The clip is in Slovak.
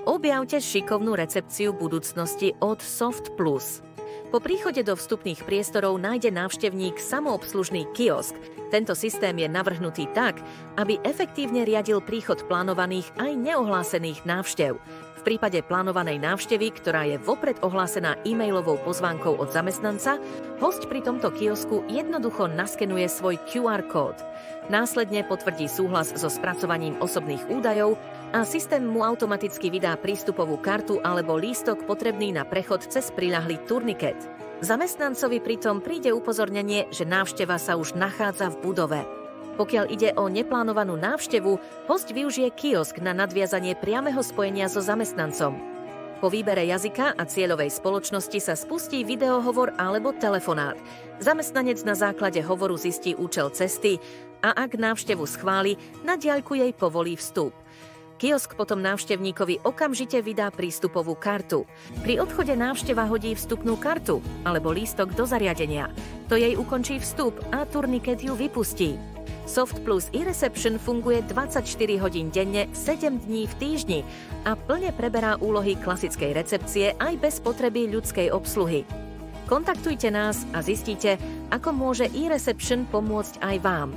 Objavte šikovnú recepciu budúcnosti od Soft Plus. Po príchode do vstupných priestorov nájde návštevník samoobslužný kiosk. Tento systém je navrhnutý tak, aby efektívne riadil príchod plánovaných aj neohlásených návštev. V prípade plánovanej návštevy, ktorá je vopred ohlásená e-mailovou pozvánkou od zamestnanca, hosť pri tomto kiosku jednoducho naskenuje svoj QR kód. Následne potvrdí súhlas so spracovaním osobných údajov a systém mu automaticky vydá prístupovú kartu alebo lístok potrebný na prechod cez priľahlý turniket. Zamestnancovi pritom príde upozornenie, že návšteva sa už nachádza v budove. Pokiaľ ide o neplánovanú návštevu, hosť využije kiosk na nadviazanie priameho spojenia so zamestnancom. Po výbere jazyka a cieľovej spoločnosti sa spustí videohovor alebo telefonát. Zamestnanec na základe hovoru zistí účel cesty a ak návštevu schváli, na diaľku jej povolí vstup. Kiosk potom návštevníkovi okamžite vydá prístupovú kartu. Pri odchode návšteva hodí vstupnú kartu alebo lístok do zariadenia. To jej ukončí vstup a turniket ju vypustí. Soft Plus e-reception funguje 24 hodín denne, 7 dní v týždni a plne preberá úlohy klasickej recepcie aj bez potreby ľudskej obsluhy. Kontaktujte nás a zistíte, ako môže e-reception pomôcť aj vám.